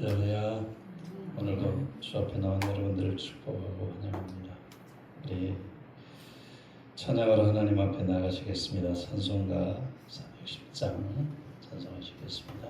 할렐루야. 오늘도 주 앞에 나온 여러분들을 축복하고 환영합니다. 우리 찬양으로 하나님 앞에 나가시겠습니다. 찬송가 410장 찬송하시겠습니다.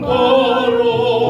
바로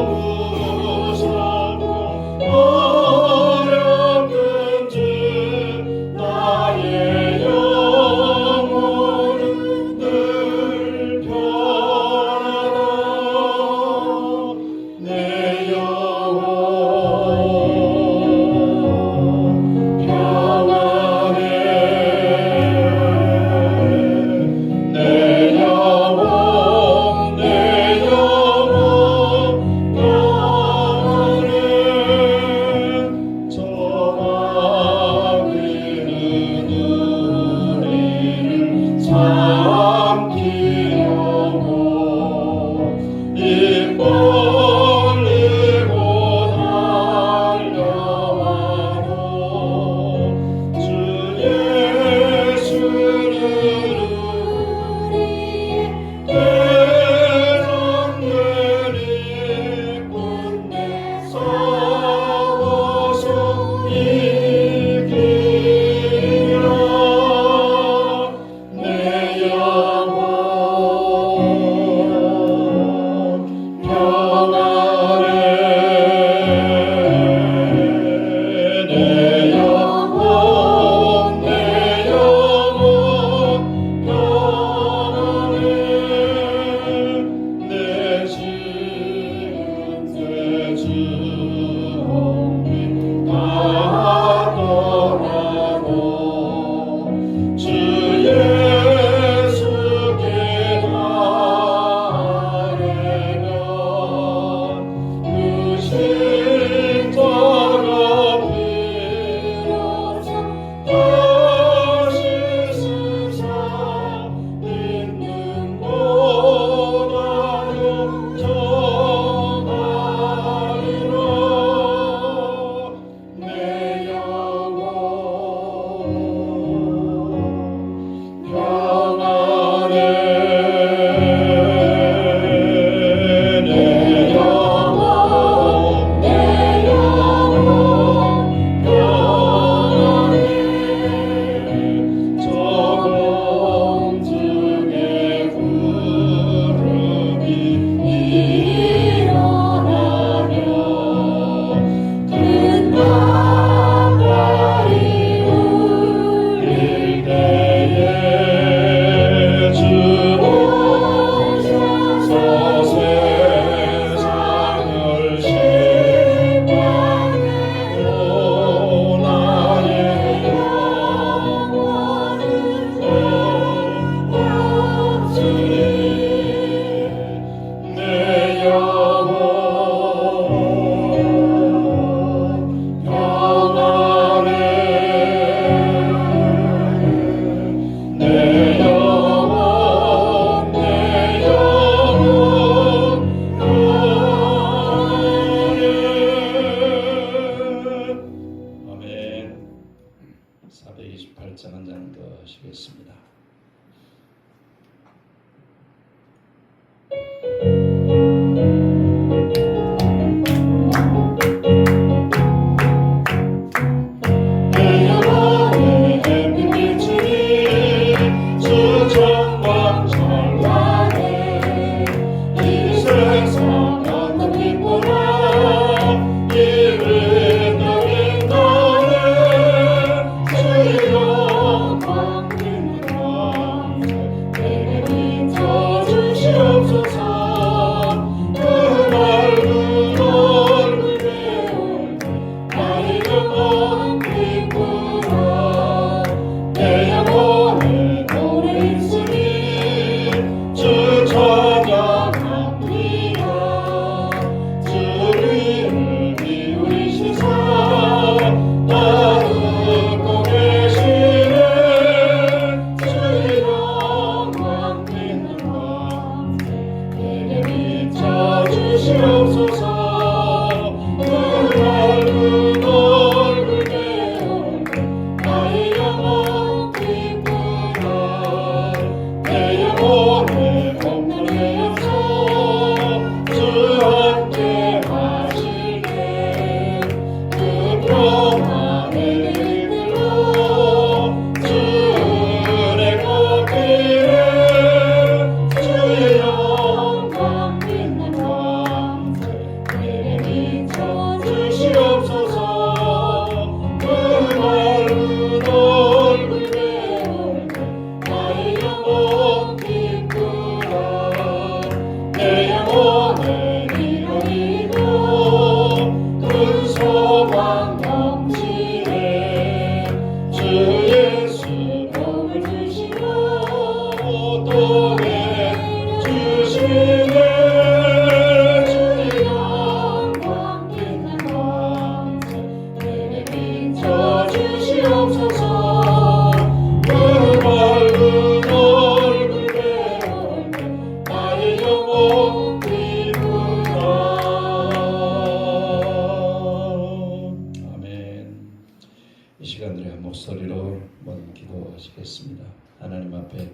기도하시겠습니다. 하나님 앞에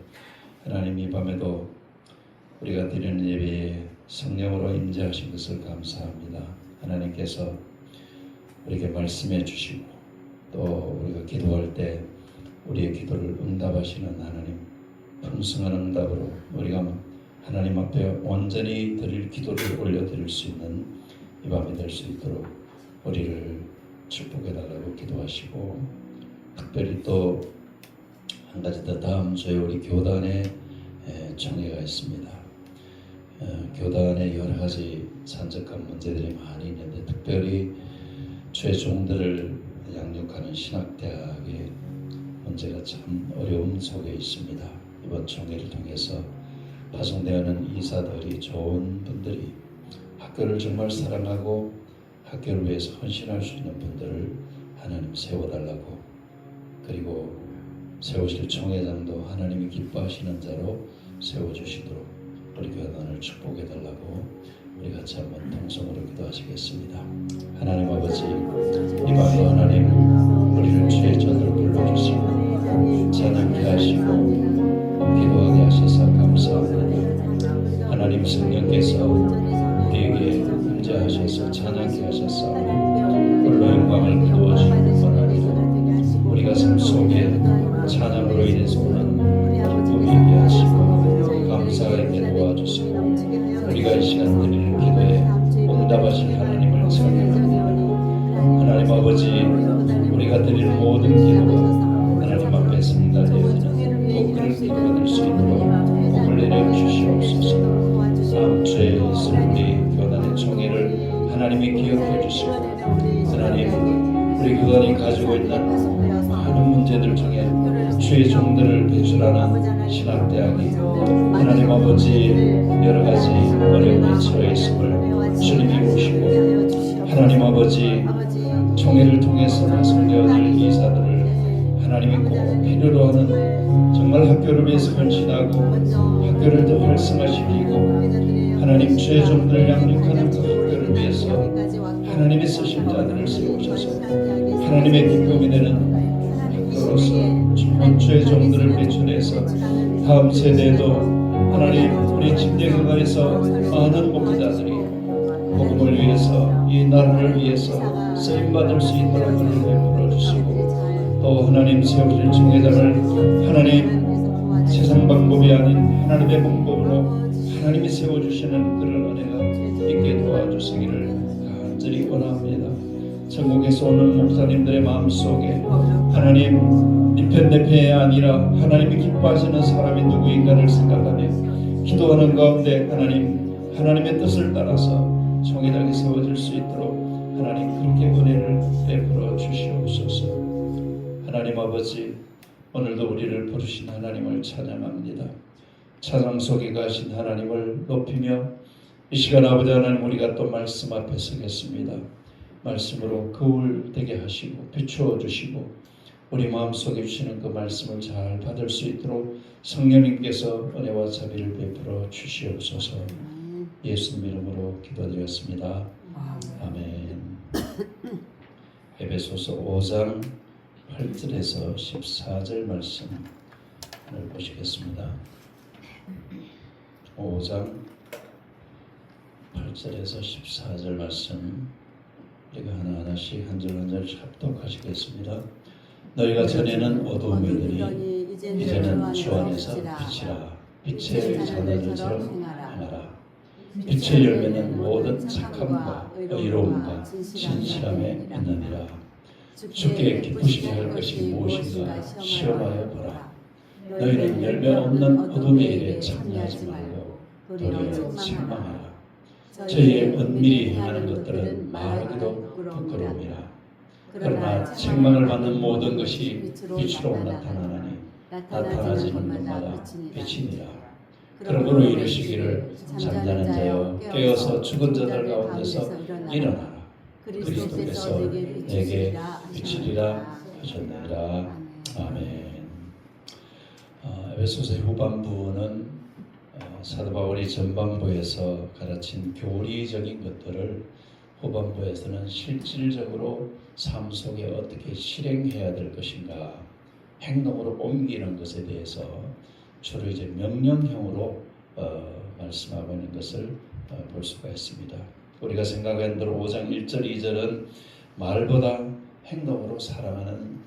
하나님 이 밤에도 우리가 드리는 예배에 성령으로 임재하신 것을 감사합니다. 하나님께서 우리에게 말씀해 주시고 또 우리가 기도할 때 우리의 기도를 응답하시는 하나님, 풍성한 응답으로 우리가 하나님 앞에 온전히 드릴 기도를 올려드릴 수 있는 이 밤이 될 수 있도록 우리를 축복해 달라고 기도하시고, 특별히 또 한 가지 더 다음 주에 우리 교단에 총회가 있습니다. 교단에 여러 가지 산적한 문제들이 많이 있는데, 특별히 죄종들을 양육하는 신학대학의 문제가 참 어려움 속에 있습니다. 이번 총회를 통해서 파송되어는 이사들이, 좋은 분들이 학교를 정말 사랑하고 학교를 위해서 헌신할 수 있는 분들을 하나님 세워달라고, 그리고 세우실 총회장도 하나님이 기뻐하시는 자로 세워주시도록 우리 교단을 축복해달라고 우리 같이 한번 통성으로 기도하시겠습니다. 하나님 아버지, 이 밤도 하나님 우리를 주의 전으로 불러주시고 찬양케 하시고 기도하게 하셔서 감사합니다. 하나님 성령께서 우리에게 임재하셔서 찬양케 하셔서 홀로 영광을 거두어주시기 원하기도, 우리가 삶 속에 찬양으로 인해서 오는 기쁨이 있게 하시고 감사하게 도와주시고, 우리가 이 시간 드리는 기도에 응답하실 하나님을 찬양합니다. 하나님 아버지, 우리가 드리는 모든 기도가 하나님 앞에 성달되어지는 꼭 그럴 기도가 될 수 있도록 복을 내려 주시옵소서. 다음 주에 있을 우리 교단의 총회를 하나님이 기억해 주시고, 하나님 우리 교단이 가지고 있는 많은 문제들 중에 주의 종들을 배출하는 신학대학이 하나님 아버지 여러 가지 어려움에 처해 있음을 주님이 보시고, 하나님 아버지 총회를 통해서 파송되어질 이사들을 하나님이 꼭 필요로 하는, 정말 학교를 위해서 헌신하고 학교를 더 활성화시키고 하나님 주의 종들을 양육하는 그 학교를 위해서 하나님이 쓰신 자들을 세우셔서 하나님의 기쁨이 되는 학교로서 정말 주의 종들을 배출해서 다음 세대에도 하나님 우리 침례교단에서 많은 목회자들이 복음을 위해서, 이 나라를 위해서 쓰임받을 수 있도록 은혜를 베풀어 주시고, 또 하나님 세우실 총회장을 하나님 세상 방법이 아닌 하나님의 방법으로 하나님이 세워주시는 그런 은혜가 있게 도와주시기를 간절히 원합니다. 전국에서 오는 목사님들의 마음속에 하나님 네 편이 아니라 하나님이 기뻐하시는 사람이 누구인가를 생각하며 기도하는 가운데 하나님의 뜻을 따라서 총회장이 세워질 수 있도록 하나님 그렇게 은혜를 베풀어 주시옵소서. 하나님 아버지, 오늘도 우리를 부르신 하나님을 찬양합니다. 찬양 속에 가신 하나님을 높이며 이 시간 아버지 하나님, 우리가 또 말씀 앞에 서겠습니다. 말씀으로 거울 되게 하시고 비추어 주시고 우리 마음속에 주시는 그 말씀을 잘 받을 수 있도록 성령님께서 은혜와 자비를 베풀어 주시옵소서. 예수님 이름으로 기도드렸습니다. 아멘. 에베소서 5장 8절에서 14절 말씀을 보시겠습니다. 5장 8절에서 14절 말씀 우리가 하나하나씩 한 절 한 절 합독하시겠습니다. 너희가 전에는 어두움이더니 이제는 주 안에서 빛이라. 빛의 자녀들처럼 행하라. 빛의 열매는 모든 착함과 의로움과 진실함에 있느니라. 주께 기쁘시게 할 것이 무엇인가 시험하여 보라. 너희는 열매 없는 어둠의 일에 참여하지 말고 도리어 책망하라. 저희의 은밀히 행하는 것들은 말하기도 부끄러움이라. 그러나 책망을 받는 모든 것이 빛으로 나타나나니 나타나지는 것마다 빛이니라. 그러므로 이르시기를 잠자는 자여 깨어서 죽은 자들 가운데서 일어나라. 그리스도께서 내게 빛이리라 하셨느니라. 아멘. 에베소서 후반부는 사도 바울이 전반부에서 가르친 교리적인 것들을 후반부에서는 실질적으로 삶 속에 어떻게 실행해야 될 것인가, 행동으로 옮기는 것에 대해서 주로 이제 명령형으로 말씀하고 있는 것을 볼 수가 있습니다. 우리가 생각한 대로 5장 1절 2절은 말보다 행동으로 사랑하는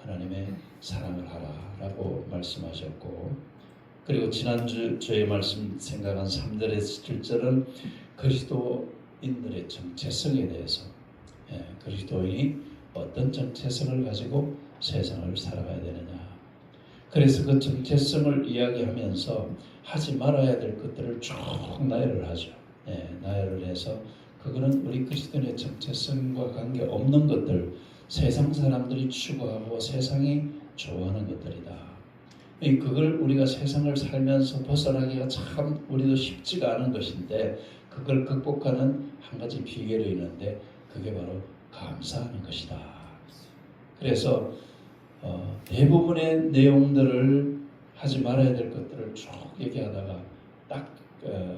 하나님의 사랑을 하라라고 말씀하셨고, 그리고 지난주에 말씀 생각한 3절에서 7절은 그리스도인들의 정체성에 대해서 그리스도인이 어떤 정체성을 가지고 세상을 살아가야 되느냐, 그래서 그 정체성을 이야기하면서 하지 말아야 될 것들을 쭉 나열을 하죠. 나열을 해서 그거는 우리 그리스도인의 정체성과 관계없는 것들, 세상 사람들이 추구하고 세상이 좋아하는 것들이다. 그걸 우리가 세상을 살면서 벗어나기가 참 우리도 쉽지가 않은 것인데, 그걸 극복하는 한 가지 비결이 있는데 그게 바로 감사하는 것이다. 그래서 대부분의 내용들을 하지 말아야 될 것들을 쭉 얘기하다가 딱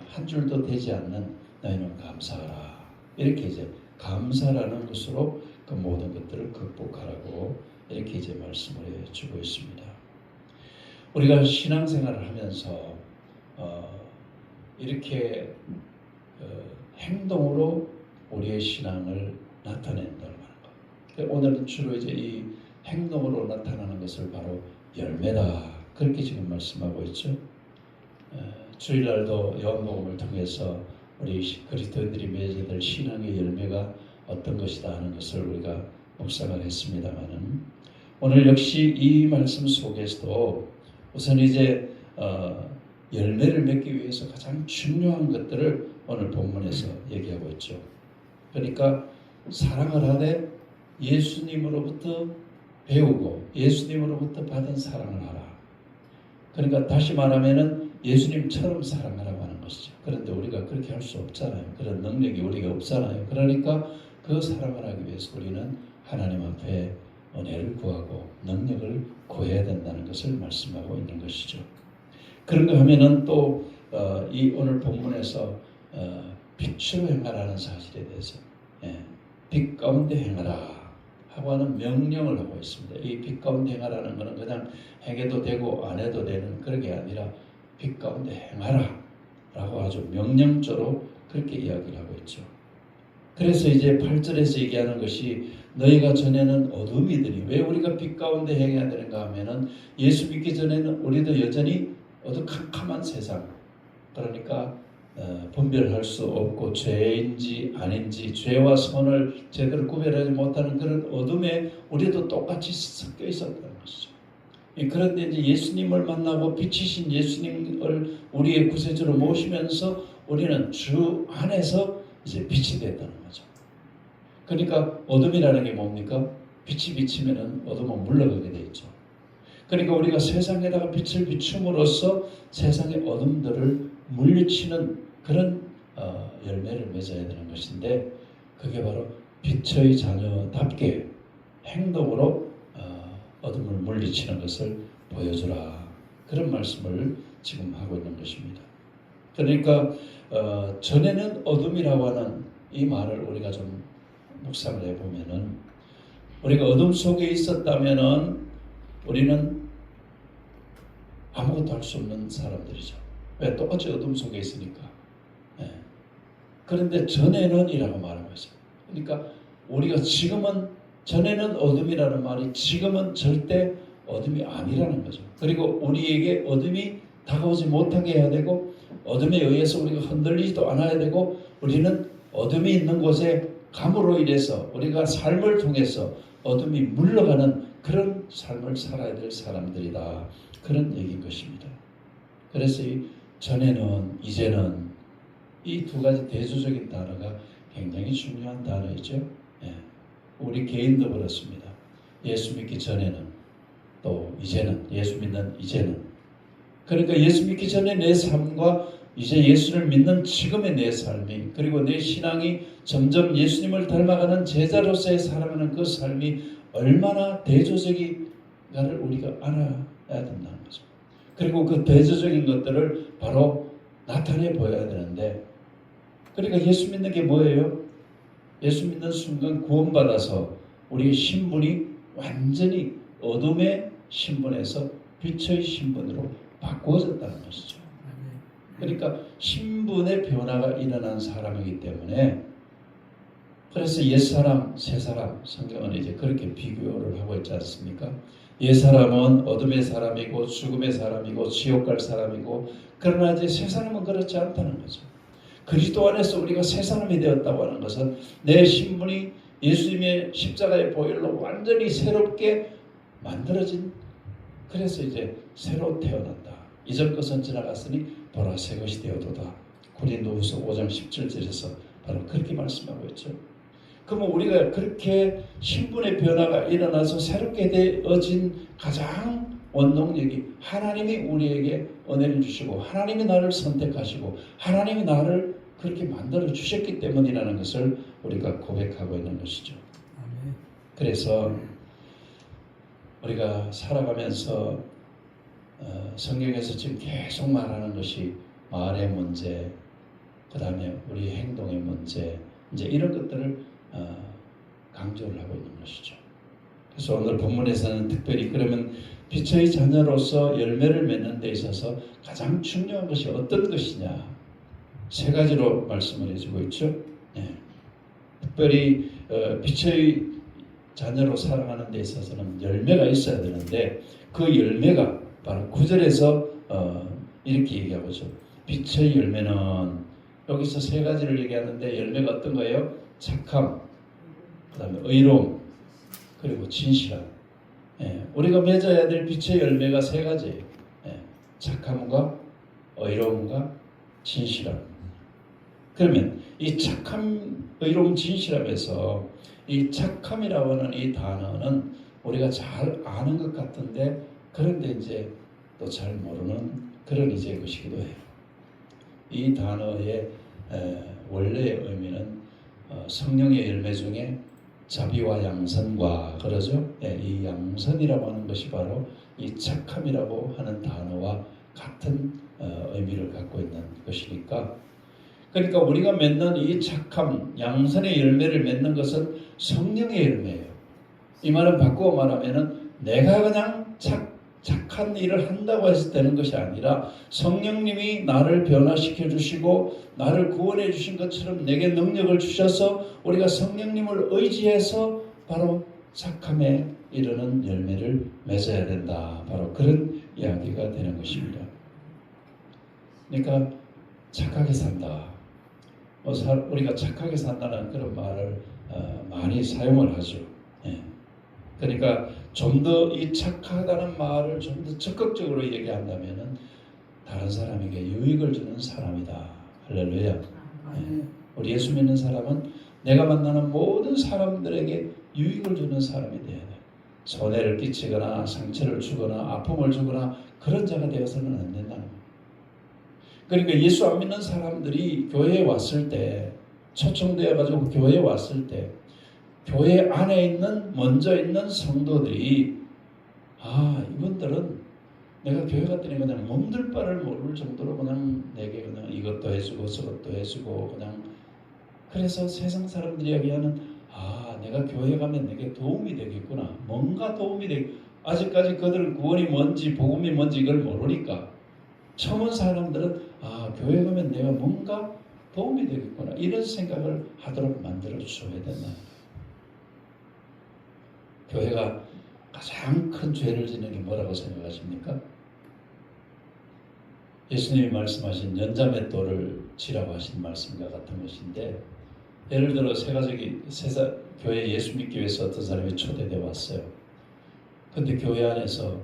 한 줄도 되지 않는 너희는 감사하라, 이렇게 이제 감사라는 것으로 그 모든 것들을 극복하라고 이렇게 이제 말씀을 해주고 있습니다. 우리가 신앙생활을 하면서 이렇게 행동으로 우리의 신앙을 나타낸다고 하는 것. 오늘은 주로 이제 이 행동으로 나타나는 것을 바로 열매다, 그렇게 지금 말씀하고 있죠. 주일날도 요한복음을 통해서 우리 그리스도인들이 맺어야 될 신앙의 열매가 어떤 것이다 하는 것을 우리가 묵상을 했습니다만은, 오늘 역시 이 말씀 속에서도 우선 이제 열매를 맺기 위해서 가장 중요한 것들을 오늘 본문에서 얘기하고 있죠. 그러니까 사랑을 하되 예수님으로부터 배우고 예수님으로부터 받은 사랑을 하라. 그러니까 다시 말하면은 예수님처럼 사랑하라고 하는 것이죠. 그런데 우리가 그렇게 할 수 없잖아요. 그런 능력이 우리가 없잖아요. 그러니까 그 사랑을 하기 위해서 우리는 하나님 앞에 은혜를 구하고 능력을 구해야 된다는 것을 말씀하고 있는 것이죠. 그런가 하면은 또 이 오늘 본문에서 빛으로 행하라는 사실에 대해서 빛 가운데 행하라 하고 하는 명령을 하고 있습니다. 이 빛 가운데 행하라는 것은 그냥 행해도 되고 안 해도 되는 그런 게 아니라 빛 가운데 행하라 라고 아주 명령조로 그렇게 이야기를 하고 있죠. 그래서 이제 8절에서 얘기하는 것이 너희가 전에는 어둠이더니, 왜 우리가 빛 가운데 행해야 되는가 하면은 예수 믿기 전에는 우리도 여전히 어두컴컴한 세상, 그러니까 분별할 수 없고 죄인지 아닌지, 죄와 선을 제대로 구별하지 못하는 그런 어둠에 우리도 똑같이 섞여 있었다는 것이죠. 그런데 이제 예수님을 만나고 빛이신 예수님을 우리의 구세주로 모시면서 우리는 주 안에서 이제 빛이 됐다는 거죠. 그러니까 어둠이라는 게 뭡니까? 빛이 비치면은 어둠은 물러가게 돼 있죠. 그러니까 우리가 세상에다가 빛을 비춤으로써 세상의 어둠들을 물리치는 그런 열매를 맺어야 되는 것인데, 그게 바로 빛의 자녀답게 행동으로 어둠을 물리치는 것을 보여주라, 그런 말씀을 지금 하고 있는 것입니다. 그러니까 전에는 어둠이라고 하는 이 말을 우리가 좀 묵상을 해보면은, 우리가 어둠 속에 있었다면은 우리는 아무것도 할 수 없는 사람들이죠. 왜? 똑같이 어둠 속에 있으니까. 그런데 전에는 이라고 말하고 있어요. 그러니까 우리가 지금은, 전에는 어둠이라는 말이 지금은 절대 어둠이 아니라는 거죠. 그리고 우리에게 어둠이 다가오지 못하게 해야 되고, 어둠에 의해서 우리가 흔들리지도 않아야 되고, 우리는 어둠이 있는 곳에 감으로 인해서 우리가 삶을 통해서 어둠이 물러가는 그런 삶을 살아야 될 사람들이다, 그런 얘기인 것입니다. 그래서 이 전에는, 이제는, 이 두 가지 대조적인 단어가 굉장히 중요한 단어이죠. 우리 개인도 그렇습니다. 예수 믿기 전에는, 또 이제는, 예수 믿는 이제는. 그러니까 예수 믿기 전에 내 삶과 이제 예수를 믿는 지금의 내 삶이, 그리고 내 신앙이 점점 예수님을 닮아가는 제자로서의 살아가는 그 삶이 얼마나 대조적인가를 우리가 알아야 된다는 거죠. 그리고 그 대조적인 것들을 바로 나타내 보여야 되는데, 그러니까 예수 믿는 게 뭐예요? 예수 믿는 순간 구원받아서 우리의 신분이 완전히 어둠의 신분에서 빛의 신분으로 바꾸어졌다는 것이죠. 그러니까 신분의 변화가 일어난 사람이기 때문에, 그래서 옛사람, 새사람, 성경은 이제 그렇게 비교를 하고 있지 않습니까? 옛사람은 어둠의 사람이고 죽음의 사람이고 지옥 갈 사람이고, 그러나 이제 새사람은 그렇지 않다는 거죠. 그리스도 안에서 우리가 새사람이 되었다고 하는 것은 내 신분이 예수님의 십자가의 보혈로 완전히 새롭게 만들어진, 그래서 이제 새로 태어난다. 이전 것은 지나갔으니 보라 새 것이 되어도다. 고린도후서 5장 17절에서 바로 그렇게 말씀하고 있죠. 그러면 우리가 그렇게 신분의 변화가 일어나서 새롭게 되어진 가장 원동력이 하나님이 우리에게 은혜를 주시고 하나님이 나를 선택하시고 하나님이 나를 그렇게 만들어 주셨기 때문이라는 것을 우리가 고백하고 있는 것이죠. 그래서 우리가 살아가면서 성경에서 지금 계속 말하는 것이 말의 문제, 그 다음에 우리 행동의 문제, 이제 이런 것들을 강조를 하고 있는 것이죠. 그래서 오늘 본문에서는 특별히 그러면 빛의 자녀로서 열매를 맺는 데 있어서 가장 중요한 것이 어떤 것이냐, 세 가지로 말씀을 해주고 있죠. 네. 특별히 빛의 자녀로 살아가는 데 있어서는 열매가 있어야 되는데, 그 열매가 바로 9절에서 이렇게 얘기하고 있죠. 빛의 열매는, 여기서 세 가지를 얘기하는데 열매가 어떤 거예요? 착함, 그 다음에 의로움, 그리고 진실함. 우리가 맺어야 될 빛의 열매가 세 가지예요. 착함과 의로움과 진실함. 그러면 이 착함, 의로움, 진실함에서 이 착함이라고 하는 이 단어는 우리가 잘 아는 것 같은데, 그런데 이제 또 잘 모르는 그런 이제 것이기도 해요. 이 단어의 원래의 의미는 성령의 열매 중에 자비와 양선과 그러죠. 이 양선이라고 하는 것이 바로 이 착함이라고 하는 단어와 같은 의미를 갖고 있는 것이니까, 그러니까 우리가 맺는 이 착함, 양선의 열매를 맺는 것은 성령의 열매예요. 이 말은 바꾸어 말하면은 내가 그냥 착한 일을 한다고 해서 되는 것이 아니라 성령님이 나를 변화시켜 주시고 나를 구원해 주신 것처럼 내게 능력을 주셔서 우리가 성령님을 의지해서 바로 착함에 이르는 열매를 맺어야 된다. 바로 그런 이야기가 되는 것입니다. 그러니까 착하게 산다. 우리가 착하게 산다는 그런 말을 많이 사용을 하죠. 그러니까 좀 더 이 착하다는 말을 좀 더 적극적으로 얘기한다면은 다른 사람에게 유익을 주는 사람이다. 할렐루야. 우리 예수 믿는 사람은 내가 만나는 모든 사람들에게 유익을 주는 사람이 되어야 돼. 손해를 끼치거나 상처를 주거나 아픔을 주거나 그런 자가 되어서는 안 된다는 거예요. 그러니까 예수 안 믿는 사람들이 교회에 왔을 때, 초청되어 가지고 교회에 왔을 때, 교회 안에 있는 먼저 있는 성도들이 이분들은 내가 교회 갔더니 그냥 몸둘 바를 모를 정도로 그냥 내게 그냥 이것도 해주고 저것도 해주고 그냥, 그래서 세상 사람들이 이야기하는 내가 교회 가면 내게 도움이 되겠구나, 뭔가 도움이 아직까지 그들은 구원이 뭔지 복음이 뭔지 이걸 모르니까 처음 온 사람들은 교회 가면 내가 뭔가 도움이 되겠구나 이런 생각을 하도록 만들어 줘야 된다. 교회가 가장 큰 죄를 짓는 게 뭐라고 생각하십니까? 예수님이 말씀하신 연자맷돌을 치라고 하신 말씀과 같은 것인데, 예를 들어 교회 예수 믿기 위해서 어떤 사람이 초대되어 왔어요. 근데 교회 안에서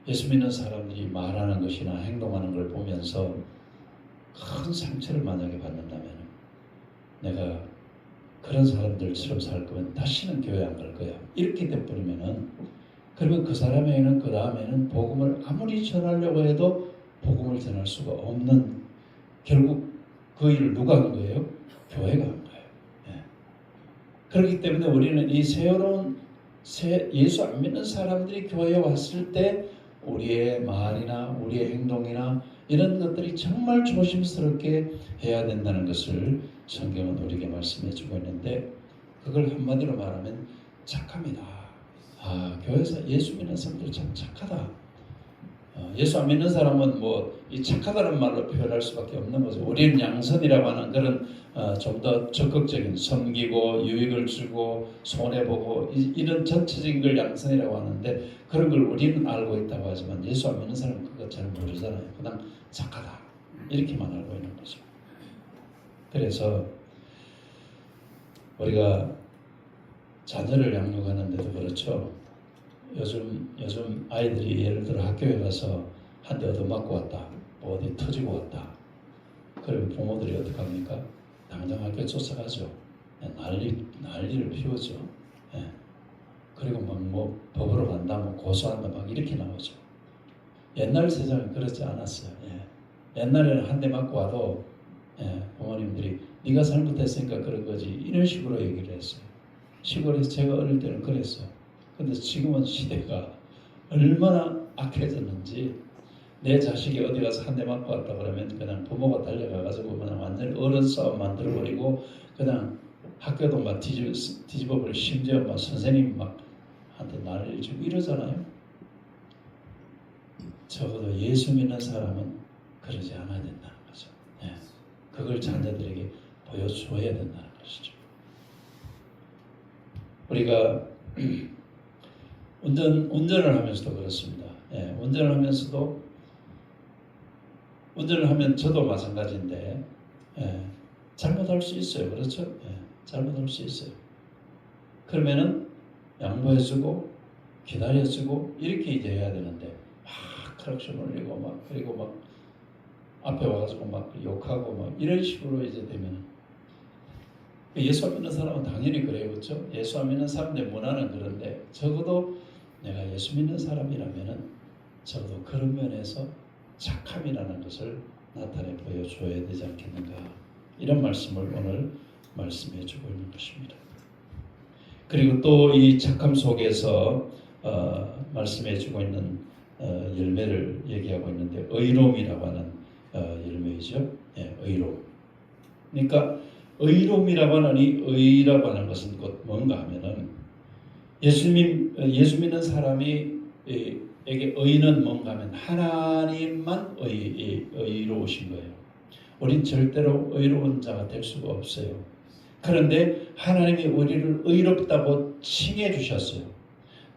예수 믿는 사람들이 말하는 것이나 행동하는 걸 보면서 큰 상처를 만약에 받는다면, 내가 그런 사람들처럼 살 거면 다시는 교회 안 갈 거야 이렇게 돼버리면은, 그러면 그 사람에게는 그 다음에는 복음을 아무리 전하려고 해도 복음을 전할 수가 없는, 결국 그 일을 누가 한 거예요? 교회가 한 거예요. 그렇기 때문에 우리는 이 예수 안 믿는 사람들이 교회에 왔을 때 우리의 말이나 우리의 행동이나 이런 것들이 정말 조심스럽게 해야 된다는 것을 성경은 우리에게 말씀해 주고 있는데, 그걸 한마디로 말하면 착함이다. 교회에서 예수 믿는 사람들 참 착하다. 예수 안 믿는 사람은 뭐 이 착하다는 말로 표현할 수밖에 없는 거죠. 우리는 양선이라고 하는 그런 좀 더 적극적인 섬기고 유익을 주고 손해보고 이런 전체적인 걸 양선이라고 하는데 그런 걸 우리는 알고 있다고 하지만 예수 안 믿는 사람은 그거 잘 모르잖아요. 그냥 착하다 이렇게만 알고 있는 거죠. 그래서 우리가 자녀를 양육하는데도 그렇죠. 요즘 아이들이 예를 들어 학교에 가서 한 대 얻어맞고 왔다, 뭐 어디 터지고 왔다. 그러면 부모들이 어떻게 합니까? 당장 학교에 쫓아가죠. 난리를 피우죠. 예. 그리고 막 뭐 법으로 간다, 뭐 고소한다, 막 이렇게 나오죠. 옛날 세상은 그렇지 않았어요. 예. 옛날에는 한 대 맞고 와도 부모님들이 네가 잘못했으니까 그런 거지 이런 식으로 얘기를 했어요. 시골에서 제가 어릴 때는 그랬어요. 근데 지금은 시대가 얼마나 악해졌는지 내 자식이 어디 가서 한 대 맞고 왔다 그러면 그냥 부모가 달려가가지고 그냥 완전히 어른 싸움 만들어버리고 그냥 학교도 막 뒤집어버리고 심지어 막 선생님 막 한테 난리를 주고 이러잖아요. 적어도 예수 믿는 사람은 그러지 않아야 된다는 거죠. 예. 그걸 자녀들에게 보여줘야 된다는 것이죠. 우리가 운전을 하면서도 그렇습니다. 예, 운전을 하면 저도 마찬가지인데 잘못할 수 있어요. 그렇죠? 잘못할 수 있어요. 그러면은 양보해주고 기다려주고 이렇게 이제 해야 되는데 막 크락션 올리고 막 그리고 막 앞에 와가지고 막 욕하고 막 이런 식으로 이제 되면은 예수 안 믿는 사람은 당연히 그래요. 그렇죠? 예수 안 믿는 사람들의 문화는 그런데 적어도 내가 예수 믿는 사람이라면은 적어도 그런 면에서 착함이라는 것을 나타내 보여줘야 되지 않겠는가. 이런 말씀을 오늘 말씀해 주고 있는 것입니다. 그리고 또 이 착함 속에서 말씀해 주고 있는 열매를 얘기하고 있는데 의로움이라고 하는 열매이죠. 의로움. 그러니까 의로움이라고 하는 이 의라고 하는 것은 곧 뭔가 하면은 예수 믿는 사람이 에게 의는 뭔가 하면 하나님만 의로우신 거예요. 우린 절대로 의로운 자가 될 수가 없어요. 그런데 하나님이 우리를 의롭다고 칭해 주셨어요.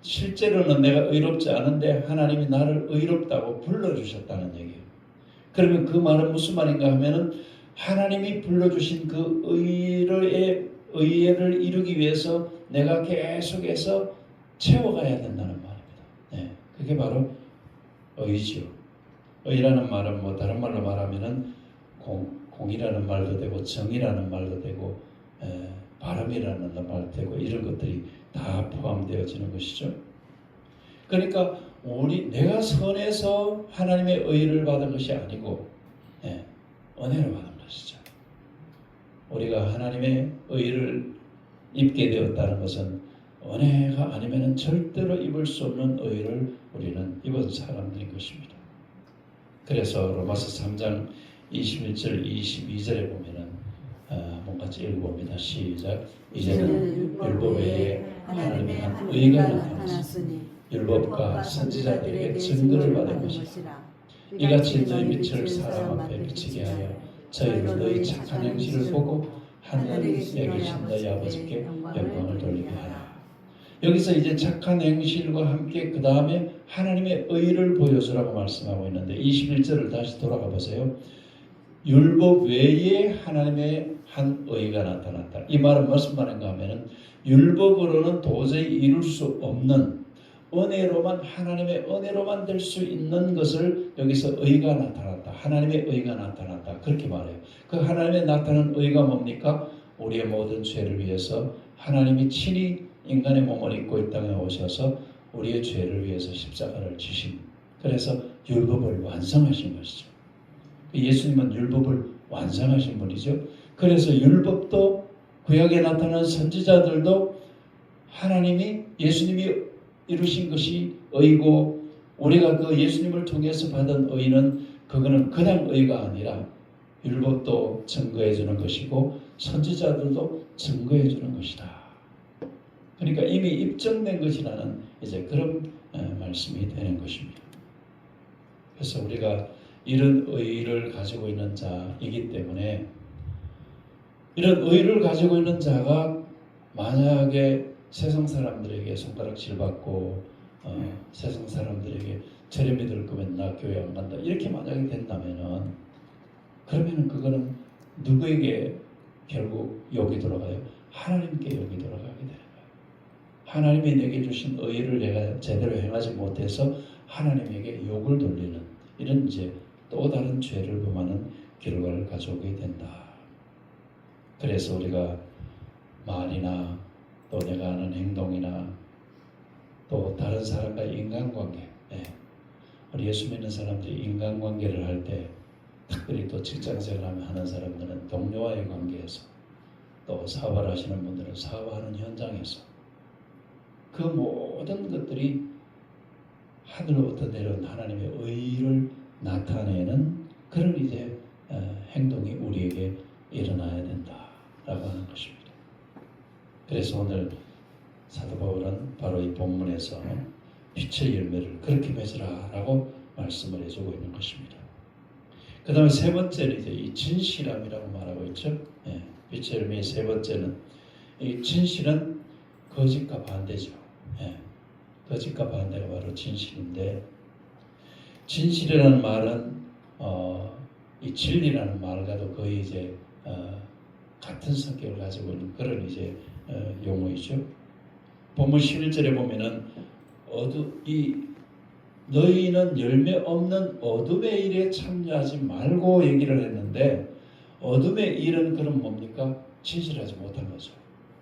실제로는 내가 의롭지 않은데 하나님이 나를 의롭다고 불러주셨다는 얘기예요. 그러면 그 말은 무슨 말인가 하면은 하나님이 불러주신 그 의를 이루기 위해서 내가 계속해서 채워가야 된다는 말입니다. 그게 바로 의지요. 의라는 말은 뭐 다른 말로 말하면은 공이라는 말도 되고 정이라는 말도 되고 바람이라는 말도 되고 이런 것들이 다 포함되어지는 것이죠. 그러니까 내가 선해서 하나님의 의를 받은 것이 아니고 은혜를 받은 것이죠. 우리가 하나님의 의를 입게 되었다는 것은 은혜가 아니면 절대로 입을 수 없는 의를 우리는 입은 사람들인 것입니다. 그래서 로마서 3장 21절 22절에 보면은 한번 같이 읽어봅니다. 시작. 이제는 율법 외에 하나님의 한 의가 나타났으니 율법과 선지자들에게 증거를 받은 것이라. 이같이 너희 빛을 사람 앞에 비치게 하여 저희로 너희 착한 행실을 보고 하늘에 계신 너희 아버지께 영광을 돌리게 하라. 여기서 이제 착한 행실과 함께 그 다음에 하나님의 의를 보여주라고 말씀하고 있는데 21절을 다시 돌아가 보세요. 율법 외에 하나님의 한 의가 나타났다. 이 말은 무슨 말인가 하면은 율법으로는 도저히 이룰 수 없는 은혜로만 하나님의 은혜로만 될 수 있는 것을 여기서 의가 나타났다. 하나님의 의가 나타났다. 그렇게 말해요. 그 하나님의 나타난 의가 뭡니까? 우리의 모든 죄를 위해서 하나님이 친히 인간의 몸을 입고 이 땅에 오셔서 우리의 죄를 위해서 십자가를 지신 그래서 율법을 완성하신 것이죠. 예수님은 율법을 완성하신 분이죠. 그래서 율법도 구약에 나타난 선지자들도 하나님이 예수님이 이루신 것이 의고 우리가 그 예수님을 통해서 받은 의는 그거는 그냥 의가 아니라 율법도 증거해 주는 것이고 선지자들도 증거해 주는 것이다. 그러니까 이미 입증된 것이라는 이제 그런 말씀이 되는 것입니다. 그래서 우리가 이런 의를 가지고 있는 자이기 때문에 이런 의를 가지고 있는 자가 만약에 세상 사람들에게 손가락질 받고 세상 사람들에게 저래 믿을 거면 나 교회 안 간다 이렇게 만약에 된다면은 그러면은 그거는 누구에게 결국 욕이 돌아가요? 하나님께 욕이 돌아가게 되는 거예요. 하나님이 내게 주신 의를 내가 제대로 행하지 못해서 하나님에게 욕을 돌리는 이런 이제 또 다른 죄를 범하는 결과를 가져오게 된다. 그래서 우리가 말이나 또 내가 하는 행동이나 또 다른 사람과의 인간관계, 우리 예수 믿는 사람들이 인간관계를 할 때 특별히 또 직장생활 하는 사람들은 동료와의 관계에서 또 사업을 하시는 분들은 사업하는 현장에서 그 모든 것들이 하늘로부터 내려온 하나님의 의를 나타내는 그런 이제 행동이 우리에게 일어나야 된다라고 하는 것입니다. 그래서 오늘 사도 바울은 바로 이 본문에서 빛의 열매를 그렇게 맺으라라고 말씀을 해주고 있는 것입니다. 그 다음에 세 번째는 이제 이 진실함이라고 말하고 있죠. 빛의 열매의 세 번째는 이 진실은 거짓과 반대죠. 거짓과 반대가 바로 진실인데 진실이라는 말은 이 진리라는 말과도 거의 이제 같은 성격을 가지고 있는 그런 이제 용어이죠. 본문 11절에 보면은 너희는 열매 없는 어둠의 일에 참여하지 말고 얘기를 했는데 어둠의 일은 그럼 뭡니까? 진실하지 못한 거죠.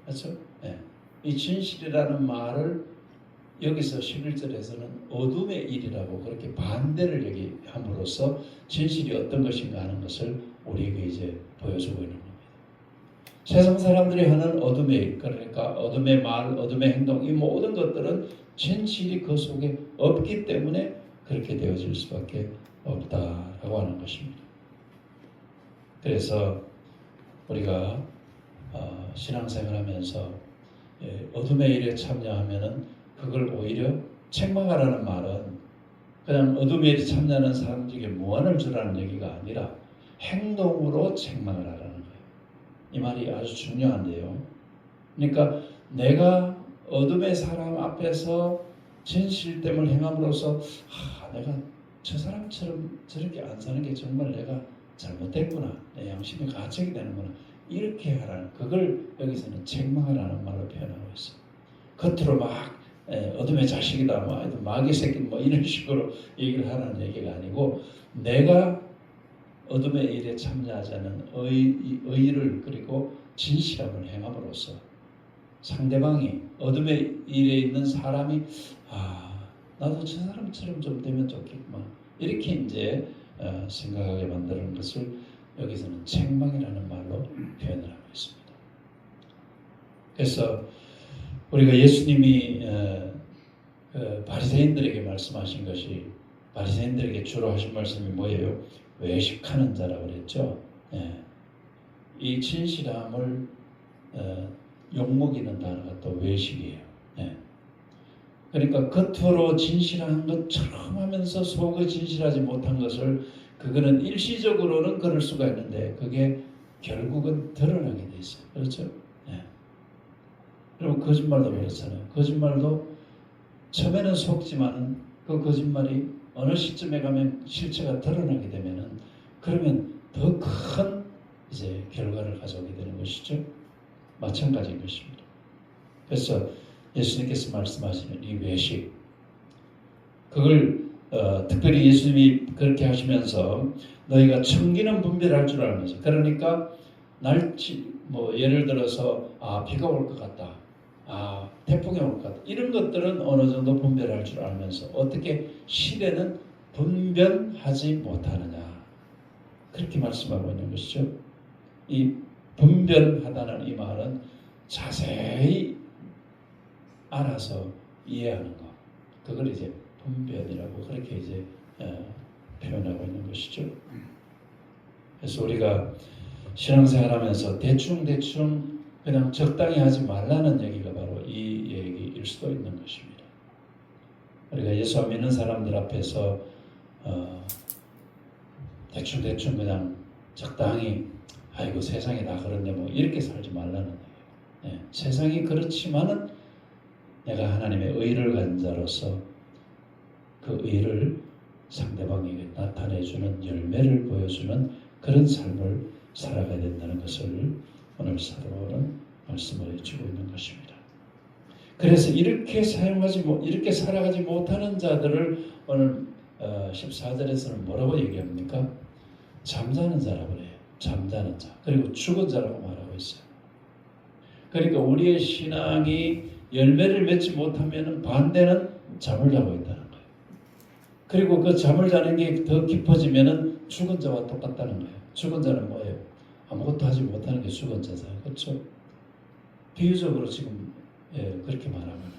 그렇죠? 이 진실이라는 말을 여기서 11절에서는 어둠의 일이라고 그렇게 반대를 얘기함으로써 진실이 어떤 것인가 하는 것을 우리에게 이제 보여주고 있는 겁니다. 세상 사람들이 하는 어둠의 일, 그러니까 어둠의 말, 어둠의 행동, 이 모든 것들은 진실이 그 속에 없기 때문에 그렇게 되어질 수밖에 없다라고 하는 것입니다. 그래서 우리가 신앙생활하면서 어둠의 일에 참여하면은 그걸 오히려 책망하라는 말은 그냥 어둠의 일에 참여하는 사람들에게 무한을 주라는 얘기가 아니라 행동으로 책망을 하라는 거예요. 이 말이 아주 중요한데요. 그러니까 내가 어둠의 사람 앞에서 진실됨을 행함으로써 내가 저 사람처럼 저렇게 안 사는 게 정말 내가 잘못됐구나. 내 양심이 가책이 되는구나. 이렇게 하라는 그걸 여기서는 책망하라는 말로 표현하고 있어요. 겉으로 막 어둠의 자식이다, 마귀 새끼 이런 식으로 얘기를 하라는 얘기가 아니고 내가 어둠의 일에 참여하지 않은 의를 그리고 진실함을 행함으로써 상대방이 어둠의 일에 있는 사람이 나도 저 사람처럼 좀 되면 좋겠구만 이렇게 이제 생각하게 만드는 것을 여기서는 책망이라는 말로 표현을 하고 있습니다. 그래서 우리가 예수님이 바리새인들에게 말씀하신 것이 바리새인들에게 주로 하신 말씀이 뭐예요? 외식하는 자라고 그랬죠. 이 진실함을 욕먹이는 단어가 또 외식이에요. 그러니까 겉으로 진실한 것처럼 하면서 속에 진실하지 못한 것을 그거는 일시적으로는 그럴 수가 있는데 그게 결국은 드러나게 돼 있어요. 그렇죠? 그리고 거짓말도 그렇잖아요. 거짓말도 처음에는 속지만 그 거짓말이 어느 시점에 가면 실체가 드러나게 되면은 그러면 더 큰 이제 결과를 가져오게 되는 것이죠. 마찬가지인 것입니다. 그래서 예수님께서 말씀하시는 이 외식, 그걸 특별히 예수님이 그렇게 하시면서 너희가 청기는 분별할 줄 알면서 그러니까 예를 들어서 비가 올 것 같다, 태풍이 올 것 같다 이런 것들은 어느 정도 분별할 줄 알면서 어떻게 시대는 분별하지 못하느냐 그렇게 말씀하고 있는 것이죠. 이 분별하다는 이 말은 자세히 알아서 이해하는 것, 그걸 이제 분별이라고 그렇게 이제 표현하고 있는 것이죠. 그래서 우리가 신앙생활하면서 대충 그냥 적당히 하지 말라는 얘기가 바로 이 일 수도 있는 것입니다. 우리가 예수 안 믿는 사람들 앞에서 대충 그냥 적당히 아이고 세상이 다 그런데 뭐 이렇게 살지 말라는 거예요. 네, 세상이 그렇지만은 내가 하나님의 의를 가진 자로서 그 의를 상대방에게 나타내주는 열매를 보여주는 그런 삶을 살아가야 된다는 것을 오늘 사도 바울은 말씀을 해주고 있는 것입니다. 그래서 이렇게 살아가지 못하는 자들을 오늘 14절에서는 뭐라고 얘기합니까? 잠자는 자라고 그래요. 잠자는 자. 그리고 죽은 자라고 말하고 있어요. 그러니까 우리의 신앙이 열매를 맺지 못하면 반대는 잠을 자고 있다는 거예요. 그리고 그 잠을 자는 게 더 깊어지면 죽은 자와 똑같다는 거예요. 죽은 자는 뭐예요? 아무것도 하지 못하는 게 죽은 자잖아요. 그렇죠? 비유적으로 지금 그렇게 말하는 거예요.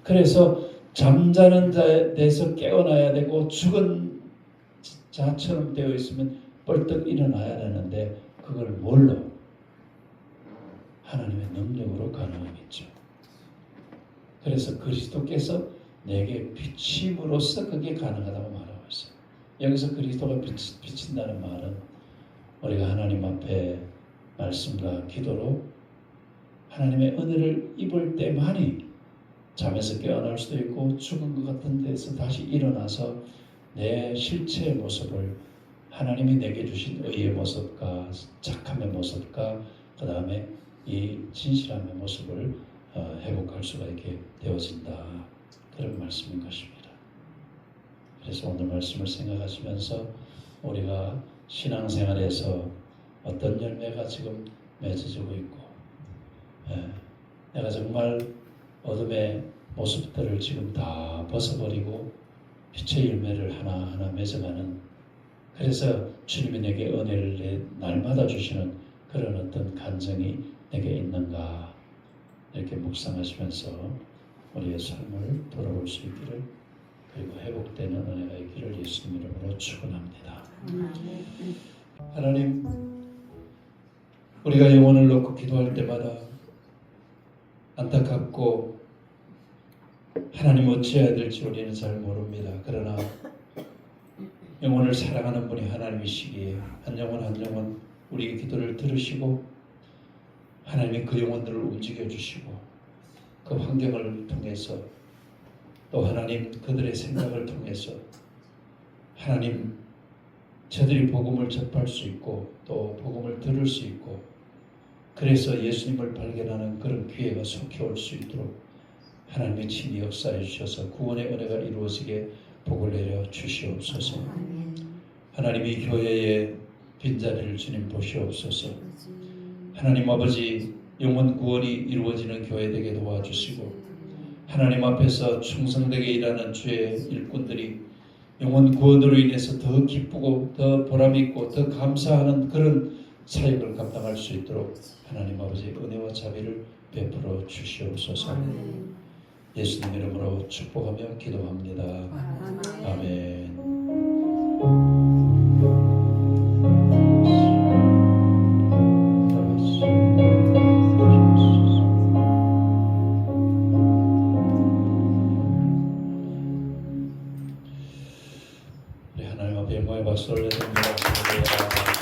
그래서 잠자는 자에 대해서 깨어나야 되고 죽은 자처럼 되어 있으면 벌떡 일어나야 되는데 그걸 뭘로? 하나님의 능력으로 가능하겠죠. 그래서 그리스도께서 내게 비침으로써 그게 가능하다고 말하고 있어요. 여기서 그리스도가 비친다는 말은 우리가 하나님 앞에 말씀과 기도로 하나님의 은혜를 입을 때만이 잠에서 깨어날 수도 있고 죽은 것 같은 데서 다시 일어나서 내 실체의 모습을 하나님이 내게 주신 의의 모습과 착함의 모습과 그 다음에 이 진실함의 모습을 회복할 수가 있게 되어진다. 그런 말씀인 것입니다. 그래서 오늘 말씀을 생각하시면서 우리가 신앙생활에서 어떤 열매가 지금 맺어지고 있고 내가 정말 어둠의 모습들을 지금 다 벗어버리고 빛의 열매를 하나하나 맺어가는 그래서 주님이 내게 은혜를 날마다 주시는 그런 어떤 간증이 내게 있는가 이렇게 묵상하시면서 우리의 삶을 돌아볼 수 있기를 그리고 회복되는 은혜가 있기를 예수님 이름으로 축원합니다. 하나님 우리가 영혼을 놓고 기도할 때마다 안타깝고 하나님 어찌해야 될지 우리는 잘 모릅니다. 그러나 영혼을 사랑하는 분이 하나님이시기에 한 영혼 우리의 기도를 들으시고 하나님이 그 영혼들을 움직여 주시고 그 환경을 통해서 또 하나님 그들의 생각을 통해서 하나님 저들이 복음을 접할 수 있고 또 복음을 들을 수 있고 그래서 예수님을 발견하는 그런 기회가 속히 올 수 있도록 하나님의 친히 역사해 주셔서 구원의 은혜가 이루어지게 복을 내려 주시옵소서. 하나님이 교회의 빈자리를 주님 보시옵소서. 하나님 아버지 영혼 구원이 이루어지는 교회 되게 도와주시고 하나님 앞에서 충성되게 일하는 주의 일꾼들이 영혼 구원으로 인해서 더 기쁘고 더 보람있고 더 감사하는 그런 사역을 감당할 수 있도록 하나님 아버지 은혜와 자비를 베풀어 주시옵소서. 예수님 이름으로 축복하며 기도합니다. 아멘. 우리 하나님 앞에 영광의 박수를 드립니다.